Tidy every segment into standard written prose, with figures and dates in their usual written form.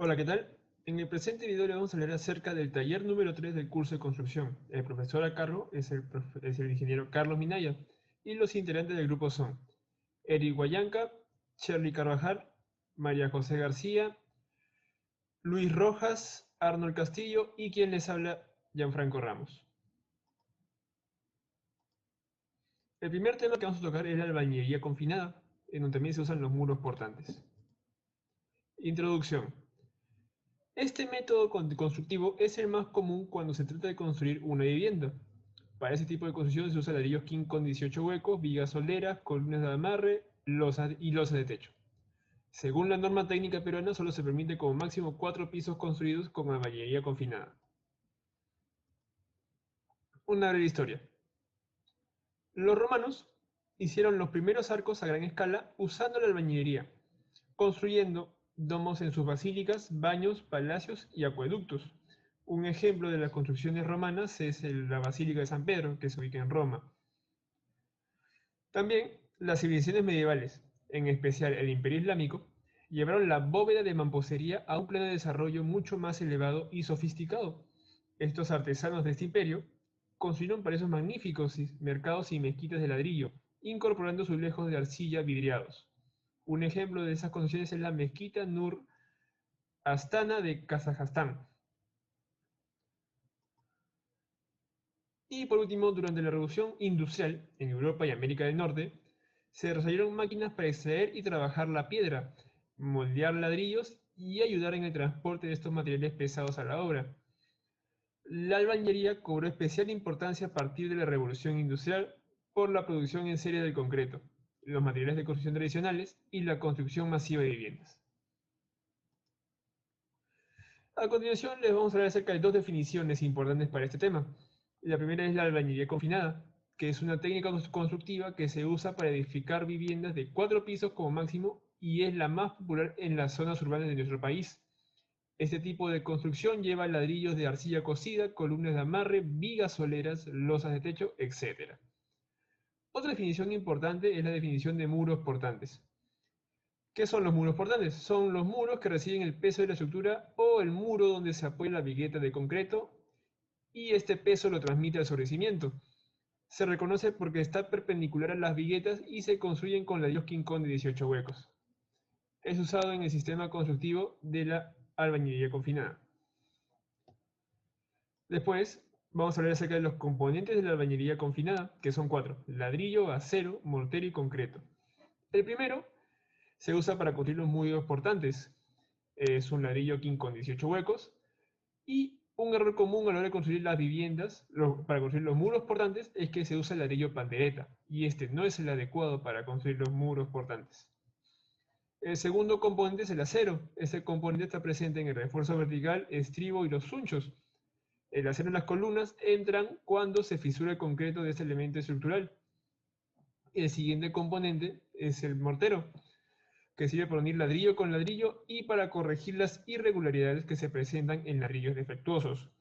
Hola, ¿qué tal? En el presente video le vamos a hablar acerca del taller número 3 del curso de construcción. El profesor a cargo es el ingeniero Carlos Minaya y los integrantes del grupo son Eric Guayanca, Shirley Carvajal, María José García, Luis Rojas, Arnold Castillo y quien les habla, Gianfranco Ramos. El primer tema que vamos a tocar es la albañilería confinada, en donde también se usan los muros portantes. Introducción. Este método constructivo es el más común cuando se trata de construir una vivienda. Para ese tipo de construcción se usa ladrillos king con 18 huecos, vigas soleras, columnas de amarre, losas y losas de techo. Según la norma técnica peruana, solo se permite como máximo 4 pisos construidos con albañilería confinada. Una breve historia. Los romanos hicieron los primeros arcos a gran escala usando la albañilería, construyendo domos en sus basílicas, baños, palacios y acueductos. Un ejemplo de las construcciones romanas es la Basílica de San Pedro, que se ubica en Roma. También las civilizaciones medievales, en especial el Imperio Islámico, llevaron la bóveda de mampostería a un plano de desarrollo mucho más elevado y sofisticado. Estos artesanos de este imperio construyeron para esos magníficos mercados y mezquitas de ladrillo, incorporando azulejos de arcilla vidriados. Un ejemplo de esas construcciones es la mezquita Nur Astana de Kazajstán. Y por último, durante la Revolución Industrial en Europa y América del Norte, se desarrollaron máquinas para extraer y trabajar la piedra, moldear ladrillos y ayudar en el transporte de estos materiales pesados a la obra. La albañilería cobró especial importancia a partir de la Revolución Industrial por la producción en serie del concreto, los materiales de construcción tradicionales y la construcción masiva de viviendas. A continuación les vamos a hablar acerca de dos definiciones importantes para este tema. La primera es la albañilería confinada, que es una técnica constructiva que se usa para edificar viviendas de 4 pisos como máximo y es la más popular en las zonas urbanas de nuestro país. Este tipo de construcción lleva ladrillos de arcilla cocida, columnas de amarre, vigas soleras, losas de techo, etc. Otra definición importante es la definición de muros portantes. ¿Qué son los muros portantes? Son los muros que reciben el peso de la estructura o el muro donde se apoya la vigueta de concreto y este peso lo transmite al sobrecimiento. Se reconoce porque está perpendicular a las viguetas y se construyen con ladrillos King Kong de 18 huecos. Es usado en el sistema constructivo de la albañilería confinada. Después vamos a hablar acerca de los componentes de la albañilería confinada, que son 4: ladrillo, acero, mortero y concreto. El primero se usa para construir los muros portantes. Es un ladrillo king con 18 huecos. Y un error común a la hora de construir las viviendas, para construir los muros portantes, es que se usa el ladrillo pandereta. Y este no es el adecuado para construir los muros portantes. El segundo componente es el acero. Este componente está presente en el refuerzo vertical, estribo y los sunchos. El acero en las columnas entran cuando se fisura el concreto de este elemento estructural. El siguiente componente es el mortero, que sirve para unir ladrillo con ladrillo y para corregir las irregularidades que se presentan en ladrillos defectuosos.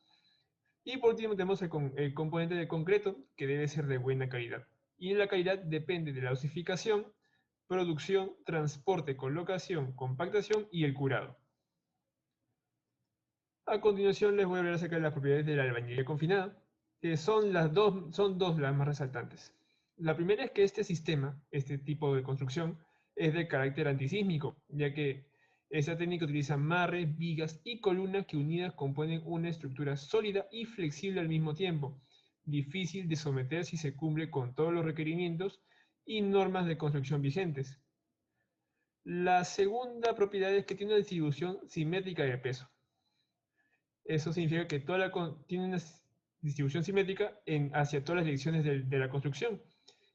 Y por último tenemos el componente de concreto, que debe ser de buena calidad. Y la calidad depende de la osificación, producción, transporte, colocación, compactación y el curado. A continuación les voy a hablar acerca de las propiedades de la albañilería confinada, que son dos las más resaltantes. La primera es que este sistema, este tipo de construcción, es de carácter antisísmico, ya que esta técnica utiliza amarres, vigas y columnas que unidas componen una estructura sólida y flexible al mismo tiempo, difícil de someter si se cumple con todos los requerimientos y normas de construcción vigentes. La segunda propiedad es que tiene una distribución simétrica de peso. Eso significa que tiene una distribución simétrica hacia todas las direcciones de la construcción.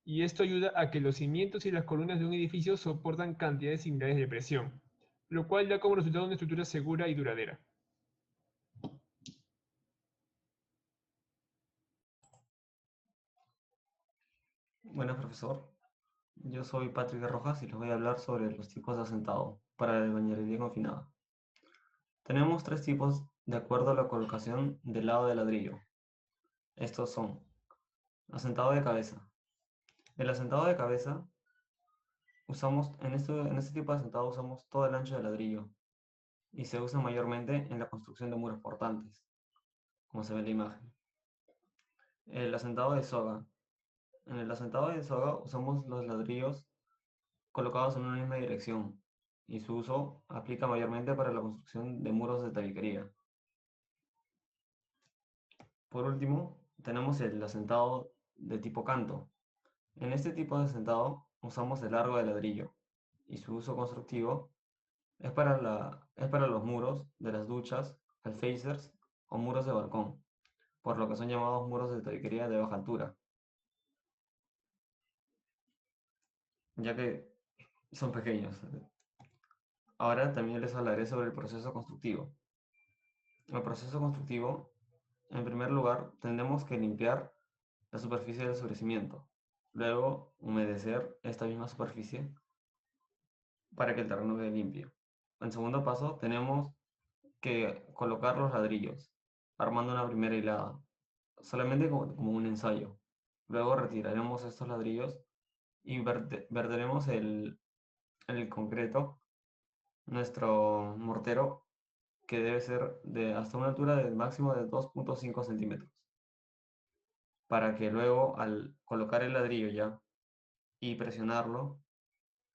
Y esto ayuda a que los cimientos y las columnas de un edificio soportan cantidades similares de presión, lo cual da como resultado una estructura segura y duradera. Buenas, profesor. Yo soy Patrick de Rojas y les voy a hablar sobre los tipos de asentado para la albañilería confinada. Tenemos tres tipos de acuerdo a la colocación del lado del ladrillo. Estos son asentado de cabeza. El asentado de cabeza usamos, en este tipo de asentado usamos todo el ancho del ladrillo. y se usa mayormente en la construcción de muros portantes, como se ve en la imagen. El asentado de soga. En el asentado de soga usamos los ladrillos colocados en una misma dirección, y su uso aplica mayormente para la construcción de muros de tabiquería. Por último, tenemos el asentado de tipo canto. En este tipo de asentado usamos el largo de ladrillo, y su uso constructivo es para los muros de las duchas, alféizares o muros de balcón, por lo que son llamados muros de tabiquería de baja altura, ya que son pequeños. Ahora también les hablaré sobre el proceso constructivo. El proceso constructivo, en primer lugar, tendremos que limpiar la superficie del oscurecimiento, luego humedecer esta misma superficie para que el terreno quede limpio. En segundo paso, tenemos que colocar los ladrillos, armando una primera hilada, solamente como un ensayo. Luego retiraremos estos ladrillos y verteremos el concreto, nuestro mortero, que debe ser de hasta una altura de máximo de 2.5 centímetros, para que luego al colocar el ladrillo ya y presionarlo,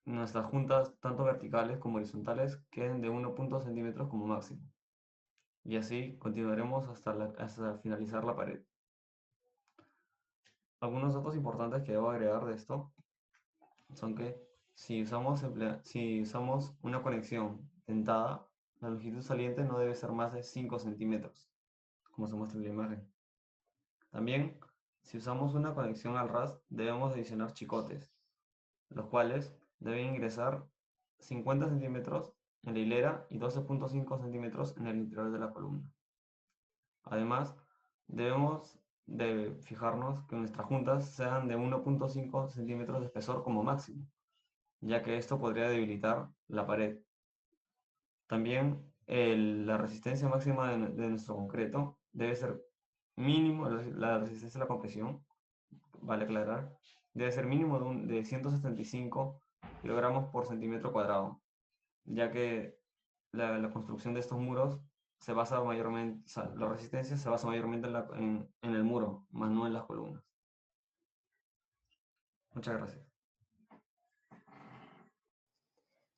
nuestras juntas, tanto verticales como horizontales, queden de 1.0 centímetros como máximo. Y así continuaremos hasta finalizar la pared. Algunos datos importantes que debo agregar de esto son que si usamos una conexión dentada, la longitud saliente no debe ser más de 5 centímetros, como se muestra en la imagen. También, si usamos una conexión al ras, debemos adicionar chicotes, los cuales deben ingresar 50 centímetros en la hilera y 12.5 centímetros en el interior de la columna. Además, debemos de fijarnos que nuestras juntas sean de 1.5 centímetros de espesor como máximo, ya que esto podría debilitar la pared. También la resistencia máxima de nuestro concreto debe ser mínimo, la resistencia a la compresión, vale aclarar, debe ser mínimo de 175 kilogramos por centímetro cuadrado, ya que la construcción de estos muros se basa mayormente, o sea, la resistencia se basa mayormente en el muro, más no en las columnas. Muchas gracias.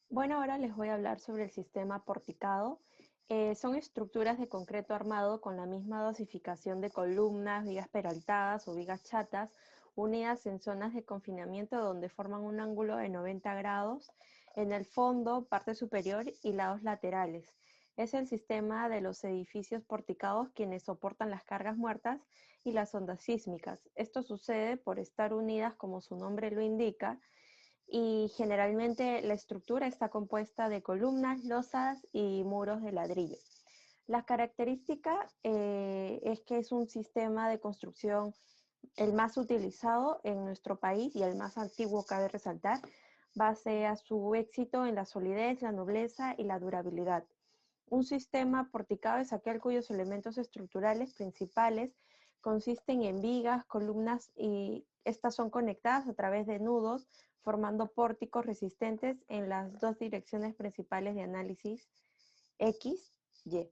Bueno, ahora les voy a hablar sobre el sistema porticado. Son estructuras de concreto armado con la misma dosificación de columnas, vigas peraltadas o vigas chatas, unidas en zonas de confinamiento donde forman un ángulo de 90 grados en el fondo, parte superior y lados laterales. Es el sistema de los edificios porticados quienes soportan las cargas muertas y las ondas sísmicas. Esto sucede por estar unidas, como su nombre lo indica, y generalmente la estructura está compuesta de columnas, losas y muros de ladrillo. Las características es que es un sistema de construcción el más utilizado en nuestro país y el más antiguo, cabe resaltar, base a su éxito en la solidez, la nobleza y la durabilidad. Un sistema porticado es aquel cuyos elementos estructurales principales consisten en vigas, columnas y estas son conectadas a través de nudos, formando pórticos resistentes en las dos direcciones principales de análisis X, Y.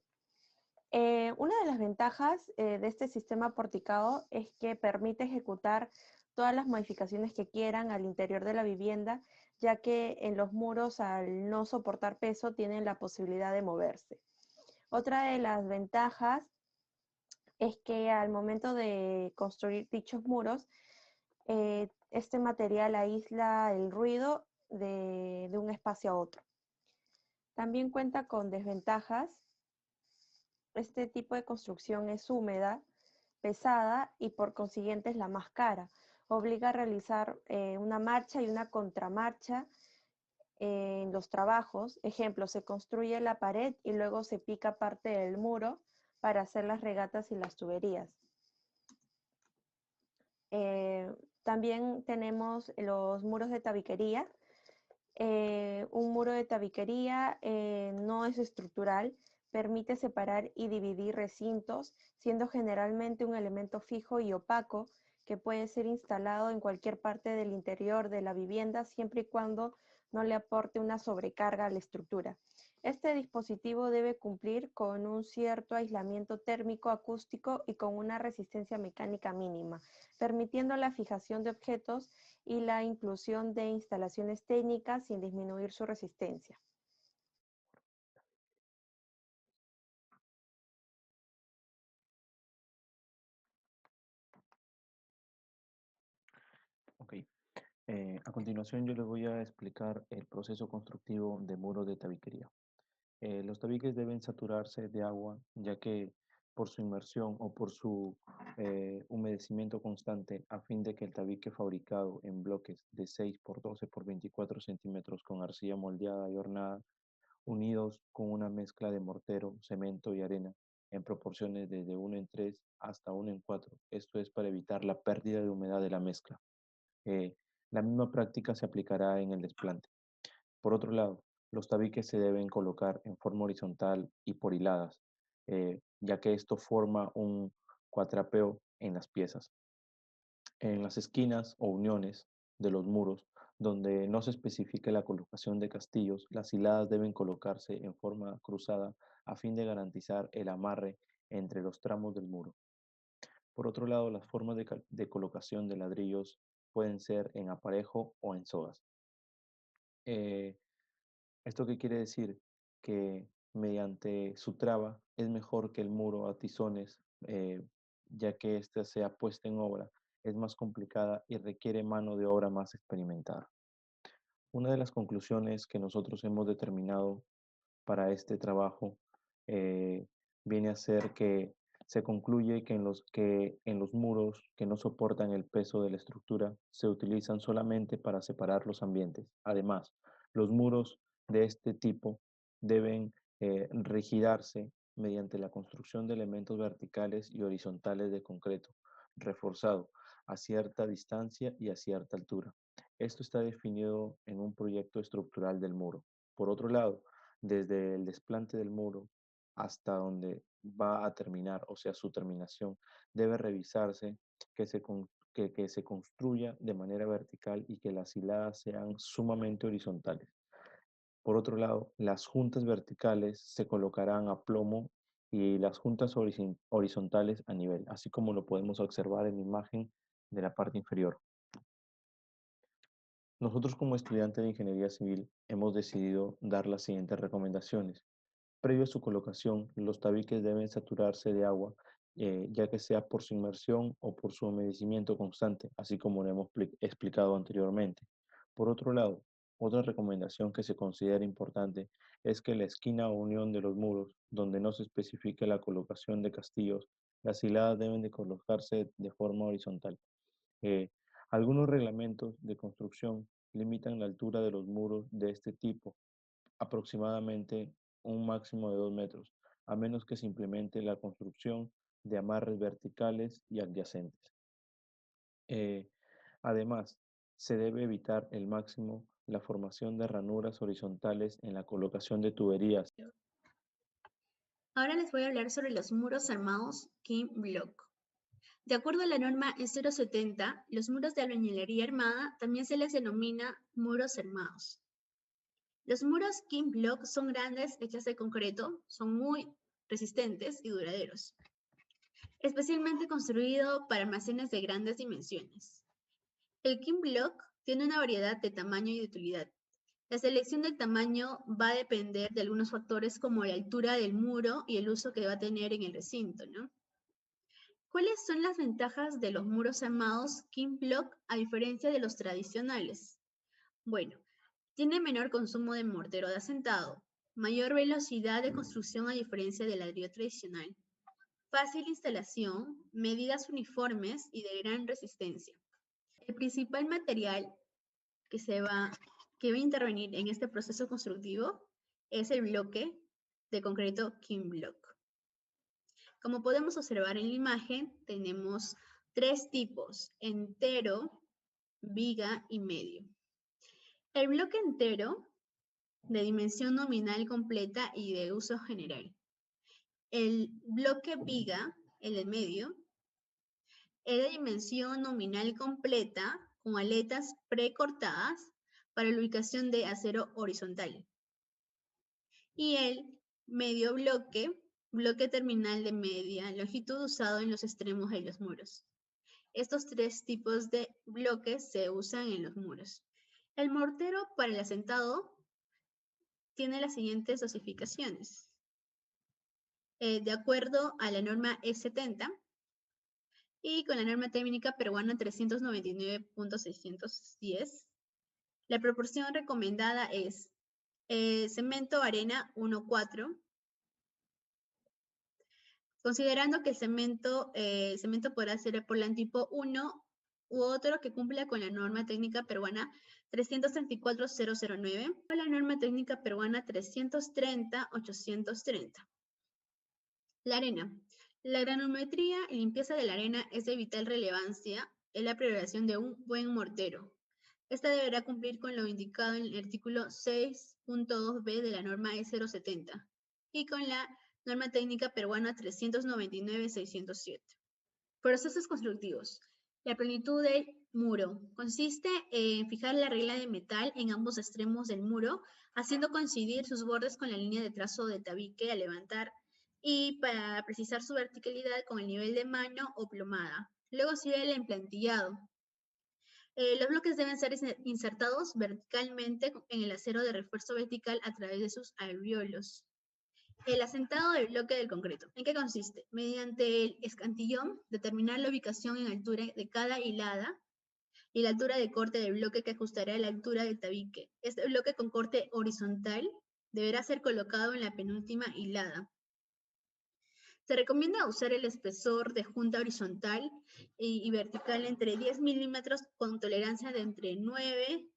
Una de las ventajas de este sistema porticado es que permite ejecutar todas las modificaciones que quieran al interior de la vivienda, ya que en los muros, al no soportar peso, tienen la posibilidad de moverse. Otra de las ventajas es que al momento de construir dichos muros, este material aísla el ruido de un espacio a otro. También cuenta con desventajas. Este tipo de construcción es húmeda, pesada y por consiguiente es la más cara. Obliga a realizar una marcha y una contramarcha en los trabajos. Ejemplo, se construye la pared y luego se pica parte del muro para hacer las regatas y las tuberías. También tenemos los muros de tabiquería. Un muro de tabiquería no es estructural, permite separar y dividir recintos, siendo generalmente un elemento fijo y opaco que puede ser instalado en cualquier parte del interior de la vivienda siempre y cuando no le aporte una sobrecarga a la estructura. Este dispositivo debe cumplir con un cierto aislamiento térmico acústico y con una resistencia mecánica mínima, permitiendo la fijación de objetos y la inclusión de instalaciones técnicas sin disminuir su resistencia. Ok. A continuación yo les voy a explicar el proceso constructivo de muros de tabiquería. Los tabiques deben saturarse de agua, ya que por su inmersión o por su humedecimiento constante, a fin de que el tabique fabricado en bloques de 6 por 12 por 24 centímetros con arcilla moldeada y hornada, unidos con una mezcla de mortero, cemento y arena, en proporciones desde 1 en 3 hasta 1 en 4. Esto es para evitar la pérdida de humedad de la mezcla. Eh, la misma práctica se aplicará en el desplante. Por otro lado, los tabiques se deben colocar en forma horizontal y por hiladas, ya que esto forma un cuatrapeo en las piezas. En las esquinas o uniones de los muros, donde no se especifique la colocación de castillos, las hiladas deben colocarse en forma cruzada a fin de garantizar el amarre entre los tramos del muro. Por otro lado, las formas de colocación de ladrillos pueden ser en aparejo o en sogas. Eh, ¿Esto qué quiere decir? Que mediante su traba es mejor que el muro a tizones, ya que ésta sea puesta en obra, es más complicada y requiere mano de obra más experimentada. Una de las conclusiones que nosotros hemos determinado para este trabajo eh, viene a ser que se concluye que en los muros que no soportan el peso de la estructura se utilizan solamente para separar los ambientes. Además, los muros de este tipo deben rigidarse mediante la construcción de elementos verticales y horizontales de concreto, reforzado a cierta distancia y a cierta altura. Esto está definido en un proyecto estructural del muro. Por otro lado, desde el desplante del muro hasta donde va a terminar, o sea, su terminación, debe revisarse que se construya de manera vertical y que las hiladas sean sumamente horizontales. Por otro lado, las juntas verticales se colocarán a plomo y las juntas horizontales a nivel, así como lo podemos observar en la imagen de la parte inferior. Nosotros como estudiantes de Ingeniería Civil hemos decidido dar las siguientes recomendaciones. Previo a su colocación, los tabiques deben saturarse de agua, ya que sea por su inmersión o por su humedecimiento constante, así como lo hemos explicado anteriormente. Por otro lado, otra recomendación que se considera importante es que la esquina o unión de los muros, donde no se especifique la colocación de castillos, las hiladas deben de colocarse de forma horizontal. Eh, Algunos reglamentos de construcción limitan la altura de los muros de este tipo, aproximadamente un máximo de 2 metros, a menos que se implemente la construcción de amarres verticales y adyacentes. Eh, Además, se debe evitar el máximo la formación de ranuras horizontales en la colocación de tuberías. Ahora les voy a hablar sobre los muros armados King Block. De acuerdo a la norma E070, los muros de albañilería armada también se les denomina muros armados. Los muros King Block son grandes, hechas de concreto, son muy resistentes y duraderos, especialmente construido para almacenes de grandes dimensiones. El King Block tiene una variedad de tamaño y de utilidad. La selección del tamaño va a depender de algunos factores como la altura del muro y el uso que va a tener en el recinto, ¿no? ¿Cuáles son las ventajas de los muros armados King Block a diferencia de los tradicionales? Bueno, tiene menor consumo de mortero de asentado, mayor velocidad de construcción a diferencia del ladrillo tradicional, fácil instalación, medidas uniformes y de gran resistencia. El principal material que va a intervenir en este proceso constructivo es el bloque de concreto King Block. Como podemos observar en la imagen, tenemos tres tipos: entero, viga y medio. El bloque entero, de dimensión nominal completa y de uso general. El bloque viga, el de medio, es de dimensión nominal completa con aletas precortadas para la ubicación de acero horizontal. Y el medio bloque terminal de media longitud usado en los extremos de los muros. Estos tres tipos de bloques se usan en los muros. El mortero para el asentado tiene las siguientes dosificaciones. De acuerdo a la norma E70 y con la norma técnica peruana 399.610, la proporción recomendada es cemento arena 1:4, considerando que el cemento podrá ser Portland tipo 1 u otro que cumpla con la norma técnica peruana 334.009 o la norma técnica peruana 330.830. La arena. La granulometría y limpieza de la arena es de vital relevancia en la preparación de un buen mortero. Esta deberá cumplir con lo indicado en el artículo 6.2b de la norma E070 y con la norma técnica peruana 399.607. Procesos constructivos. La planitud del muro consiste en fijar la regla de metal en ambos extremos del muro, haciendo coincidir sus bordes con la línea de trazo de tabique a levantar y para precisar su verticalidad con el nivel de mano o plomada. Luego sigue el emplantillado. Los bloques deben ser insertados verticalmente en el acero de refuerzo vertical a través de sus alvéolos. El asentado del bloque del concreto. ¿En qué consiste? Mediante el escantillón, determinar la ubicación en altura de cada hilada y la altura de corte del bloque que ajustará a la altura del tabique. Este bloque con corte horizontal deberá ser colocado en la penúltima hilada. Se recomienda usar el espesor de junta horizontal y vertical entre 10 milímetros con tolerancia de entre 9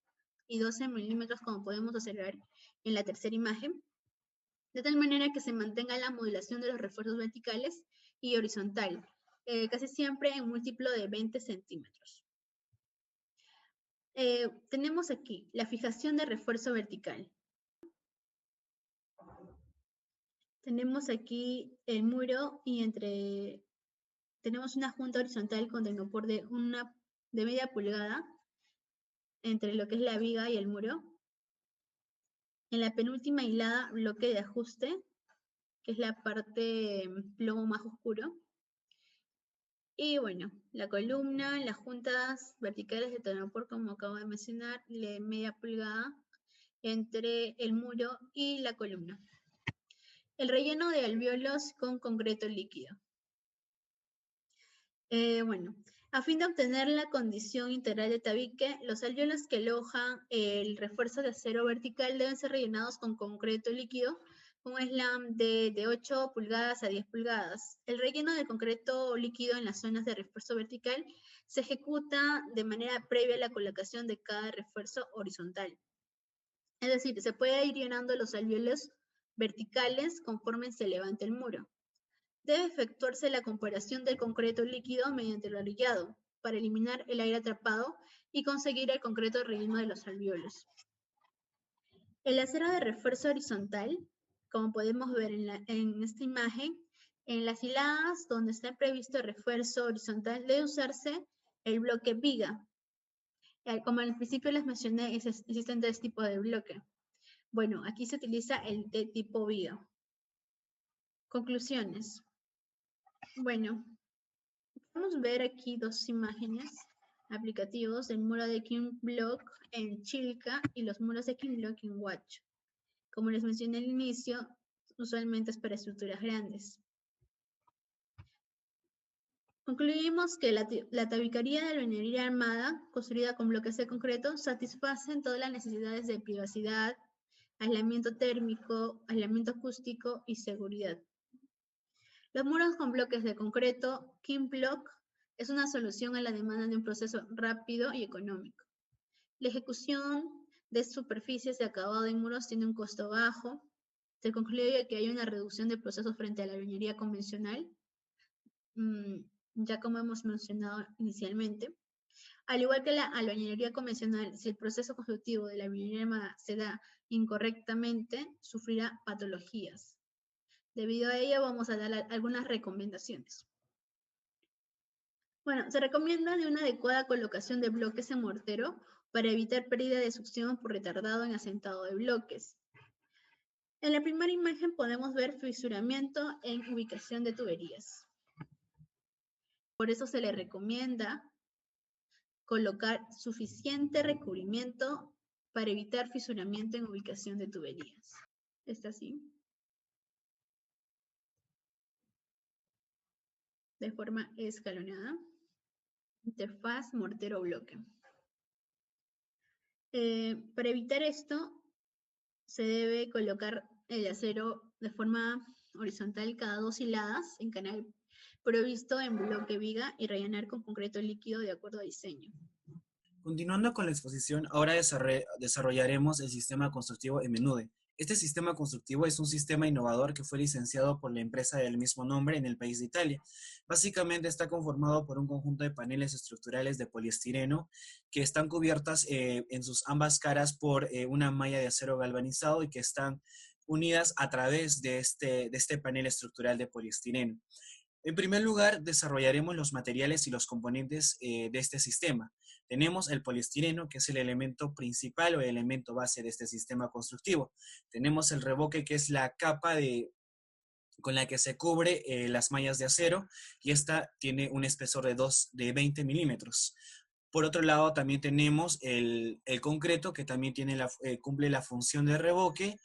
y 12 milímetros, como podemos observar en la tercera imagen, de tal manera que se mantenga la modulación de los refuerzos verticales y horizontal, casi siempre en múltiplo de 20 centímetros. Tenemos aquí la fijación de refuerzo vertical. Tenemos aquí el muro y tenemos una junta horizontal con tenopor de media pulgada entre lo que es la viga y el muro. En la penúltima hilada, bloque de ajuste, que es la parte plomo más oscuro. Y bueno, la columna, las juntas verticales de tenopor, como acabo de mencionar, de media pulgada entre el muro y la columna. El relleno de alvéolos con concreto líquido. Bueno, a fin de obtener la condición integral de tabique, los alvéolos que alojan el refuerzo de acero vertical deben ser rellenados con concreto líquido, un slam de 8 pulgadas a 10 pulgadas. El relleno de concreto líquido en las zonas de refuerzo vertical se ejecuta de manera previa a la colocación de cada refuerzo horizontal. Es decir, se puede ir llenando los alvéolos verticales conforme se levante el muro. Debe efectuarse la comparación del concreto líquido mediante el orillado para eliminar el aire atrapado y conseguir el concreto relleno de los alvéolos. El acero de refuerzo horizontal, como podemos ver en esta imagen, en las hiladas donde está previsto el refuerzo horizontal debe usarse el bloque viga. Como al principio les mencioné, existen tres tipos de bloque. Bueno, aquí se utiliza el de tipo viga. Conclusiones. Bueno, vamos a ver aquí dos imágenes aplicativos del muro de King Block en Chilca y los muros de King Block en Huacho. Como les mencioné al inicio, usualmente es para estructuras grandes. Concluimos que la tabiquería de albañilería armada, construida con bloques de concreto, satisfacen todas las necesidades de privacidad, aislamiento térmico, aislamiento acústico y seguridad. Los muros con bloques de concreto, King Block, es una solución a la demanda de un proceso rápido y económico. La ejecución de superficies de acabado de muros tiene un costo bajo. Se concluye que hay una reducción de procesos frente a la albañilería convencional, ya como hemos mencionado inicialmente. Al igual que la albañilería convencional, si el proceso constructivo de la albañilería armada se da incorrectamente, sufrirá patologías. Debido a ello, vamos a dar algunas recomendaciones. Bueno, se recomienda de una adecuada colocación de bloques en mortero, para evitar pérdida de succión por retardado en asentado de bloques. En la primera imagen podemos ver fisuramiento en ubicación de tuberías. Por eso se le recomienda colocar suficiente recubrimiento para evitar fisuramiento en ubicación de tuberías. Está así. De forma escalonada. Interfaz mortero-bloque. Para evitar esto, se debe colocar el acero de forma horizontal cada 2 hiladas en canal provisto en bloque viga y rellenar con concreto líquido de acuerdo a diseño. Continuando con la exposición, ahora desarrollaremos el sistema constructivo Menude. Este sistema constructivo es un sistema innovador que fue licenciado por la empresa del mismo nombre en el país de Italia. Básicamente está conformado por un conjunto de paneles estructurales de poliestireno que están cubiertas en sus ambas caras por una malla de acero galvanizado y que están unidas a través de este panel estructural de poliestireno. En primer lugar, desarrollaremos los materiales y los componentes de este sistema. Tenemos el poliestireno, que es el elemento principal o el elemento base de este sistema constructivo. Tenemos el revoque, que es la capa con la que se cubre las mallas de acero, y esta tiene un espesor de 20 milímetros. Por otro lado, también tenemos el concreto, que también cumple la función de revoque,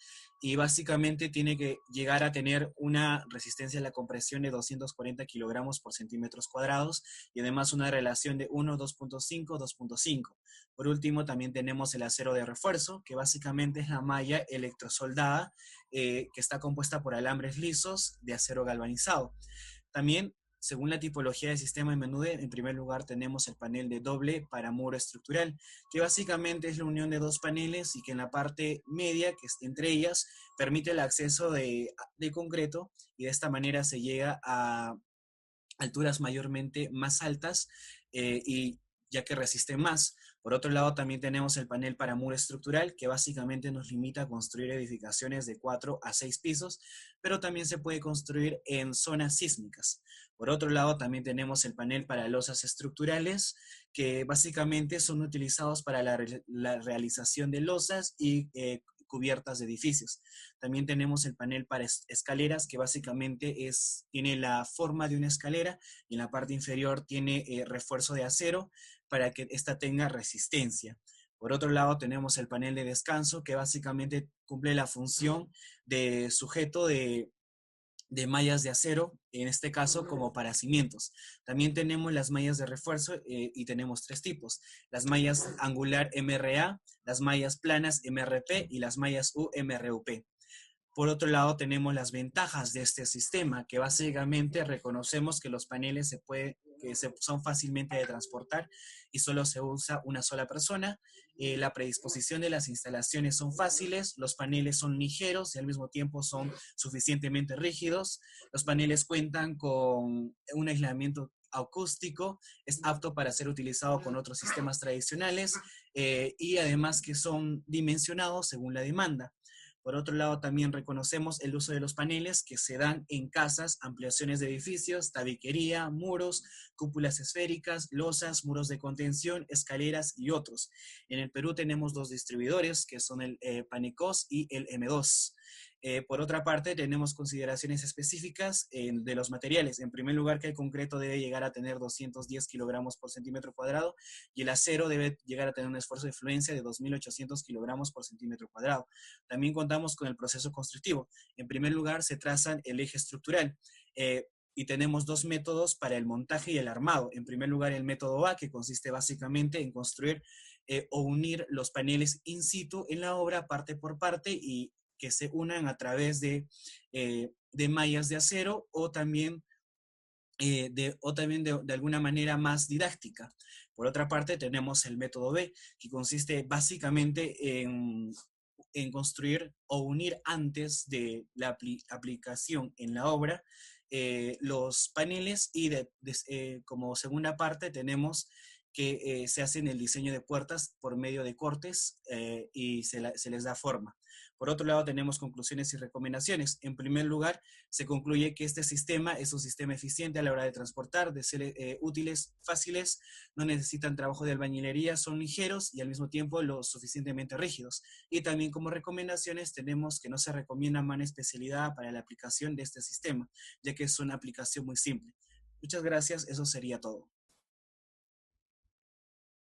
y básicamente tiene que llegar a tener una resistencia a la compresión de 240 kilogramos por centímetros cuadrados, y además una relación de 1, 2.5, 2.5. Por último, también tenemos el acero de refuerzo, que básicamente es la malla electrosoldada, que está compuesta por alambres lisos de acero galvanizado. También, según la tipología del sistema Menude, en primer lugar tenemos el panel de doble paramuro estructural, que básicamente es la unión de dos paneles y que en la parte media, que es entre ellas, permite el acceso de concreto, y de esta manera se llega a alturas mayormente más altas y ya que resiste más. Por otro lado, también tenemos el panel para muro estructural, que básicamente nos limita a construir edificaciones de 4 a 6 pisos, pero también se puede construir en zonas sísmicas. Por otro lado, también tenemos el panel para losas estructurales, que básicamente son utilizados para la realización de losas y cubiertas de edificios. También tenemos el panel para escaleras, que básicamente tiene la forma de una escalera, y en la parte inferior tiene refuerzo de acero para que ésta tenga resistencia. Por otro lado, tenemos el panel de descanso, que básicamente cumple la función de sujeto de mallas de acero, en este caso como para cimientos. También tenemos las mallas de refuerzo y tenemos 3 tipos: las mallas angular MRA, las mallas planas MRP y las mallas UMRUP. Por otro lado, tenemos las ventajas de este sistema, que básicamente reconocemos que los paneles son fácilmente de transportar y solo se usa una sola persona. La predisposición de las instalaciones son fáciles, los paneles son ligeros y al mismo tiempo son suficientemente rígidos. Los paneles cuentan con un aislamiento acústico, es apto para ser utilizado con otros sistemas tradicionales y además que son dimensionados según la demanda. Por otro lado, también reconocemos el uso de los paneles que se dan en casas, ampliaciones de edificios, tabiquería, muros, cúpulas esféricas, losas, muros de contención, escaleras y otros. En el Perú tenemos 2 distribuidores, que son el Panecos y el M2. Por otra parte, tenemos consideraciones específicas de los materiales. En primer lugar, que el concreto debe llegar a tener 210 kilogramos por centímetro cuadrado, y el acero debe llegar a tener un esfuerzo de fluencia de 2.800 kilogramos por centímetro cuadrado. También contamos con el proceso constructivo. En primer lugar, se trazan el eje estructural. Y tenemos 2 métodos para el montaje y el armado. En primer lugar, el método A, que consiste básicamente en construir o unir los paneles in situ en la obra, parte por parte, y que se unan a través de mallas de acero, o también de alguna manera más didáctica. Por otra parte, tenemos el método B, que consiste básicamente en construir o unir antes de la aplicación en la obra los paneles, y como segunda parte tenemos que se hace el diseño de puertas por medio de cortes y se les da forma. Por otro lado, tenemos conclusiones y recomendaciones. En primer lugar, se concluye que este sistema es un sistema eficiente a la hora de transportar, de ser útiles, fáciles, no necesitan trabajo de albañilería, son ligeros y al mismo tiempo lo suficientemente rígidos. Y también como recomendaciones tenemos que no se recomienda mano especialidad para la aplicación de este sistema, ya que es una aplicación muy simple. Muchas gracias, eso sería todo.